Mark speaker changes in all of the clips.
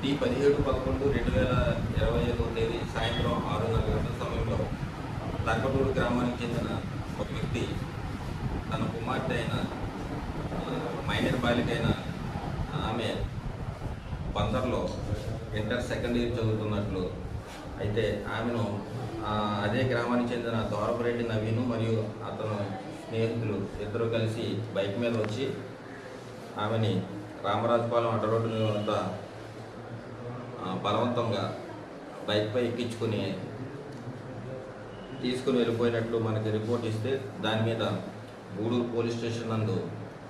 Speaker 1: 17/11/2025 తేదీ సాయంత్రం 6:30 గంటల సమయంలో లంకటూరు గ్రామానికి చెందిన ఒక వ్యక్తి తన కుమార్తె అయిన మైనర్ బాలిక అయిన ఆమె బందర్లో ఇంటర్ సెకండ్ ఇయర్ చదువుతున్నట్లు అయితే ఆమెను అదే గ్రామానికి చెందిన దోరపరెడ్డి నవీను మరియు అతను స్నేహితులు ఇద్దరు కలిసి బైక్ మీద వచ్చి ఆమెని రామరాజపాలెం అడ్డ రోడ్డు వద్ద బలవంతంగా బైక్పై ఎక్కించుకుని తీసుకుని వెళ్ళిపోయినట్లు మనకి రిపోర్ట్ ఇస్తే దాని మీద గూడూరు పోలీస్ స్టేషన్ నందు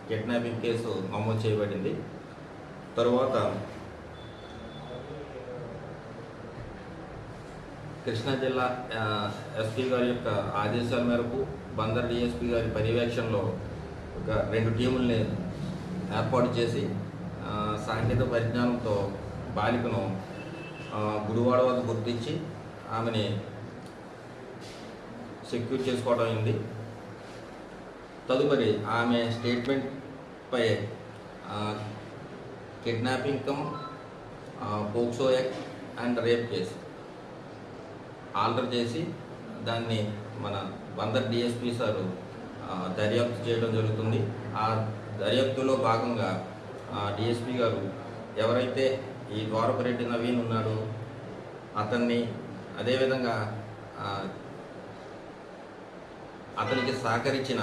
Speaker 1: కిడ్నాపింగ్ కేసు నమోదు చేయబడింది. తరువాత కృష్ణా జిల్లా ఎస్పీ గారి యొక్క ఆదేశాల మేరకు బందర్ డిఎస్పీ గారి పర్యవేక్షణలో ఒక 2 టీముల్ని ఏర్పాటు చేసి సాంకేతిక పరిజ్ఞానంతో బాలికను గుడివాడ వద్ద గుర్తించి ఆమెని సెక్యూర్ చేసుకోవడం అయింది. తదుపరి ఆమె స్టేట్మెంట్పై kidnapping cum POCSO act and rape case order చేసి దాన్ని మన బందర్ డిఎస్పీ సారు దర్యాప్తు చేయడం జరుగుతుంది. ఆ దర్యాప్తులో భాగంగా డిఎస్పీ గారు ఎవరైతే ఈ ద్వారపరెడ్డి నవీన్ ఉన్నాడో అతన్ని, అదేవిధంగా అతనికి సహకరించిన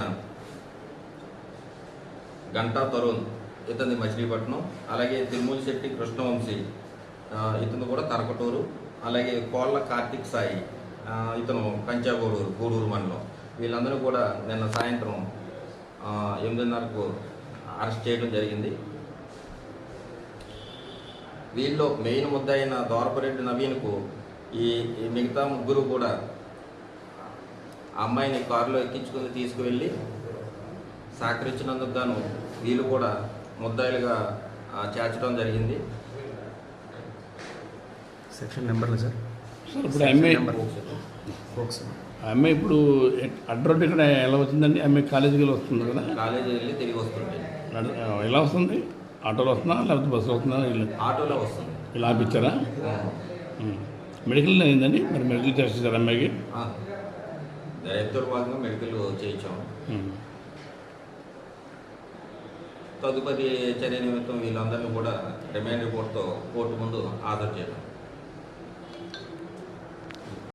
Speaker 1: గంటా తరుణ్ ఇతని మచిలీపట్నం, అలాగే తిరుమలశెట్టి కృష్ణవంశీ ఇతను కూడా తరకటూరు, అలాగే కోళ్ళ కార్తిక్ సాయి ఇతను గూడూరు మండలం, వీళ్ళందరూ కూడా నిన్న సాయంత్రం 8:30కు అరెస్ట్ చేయడం జరిగింది. వీళ్ళు మెయిన్ ముద్ద అయిన దోరపరెడ్డి నవీన్కు ఈ మిగతా ముగ్గురు కూడా అమ్మాయిని కారులో ఎక్కించుకుని తీసుకువెళ్ళి సహకరించినందుకు గాను వీళ్ళు కూడా ముద్దాయిలుగా చేర్చడం జరిగింది.
Speaker 2: సెక్షన్ నెంబర్లు సార్
Speaker 3: ఇప్పుడు అమ్మాయి ఇప్పుడు అడ్రోడ్ ఇక్కడ ఎలా వచ్చిందండి? అమ్మాయి కాలేజీకి వస్తుంది కదా?
Speaker 1: కాలేజీ వెళ్ళి తిరిగి వస్తుంది.
Speaker 3: ఎలా వస్తుంది? ఆటోలో వస్తుందా లేకపోతే బస్సులో వస్తుందా?
Speaker 1: ఆటోలో వస్తుంది.
Speaker 3: ఇలా ఆపిచ్చారా? మెడికల్ అయిందండి? మరి మెడికల్ టెస్ట్ చేశారు అమ్మాయికి?
Speaker 1: దర్యాప్తులో భాగంగా మెడికల్ చేయించాము. తదుపరి చర్య నిమిత్తం వీళ్ళందరినీ కూడా రిమాండ్ రిపోర్ట్తో కోర్టు ముందు హాజరు చేయడం.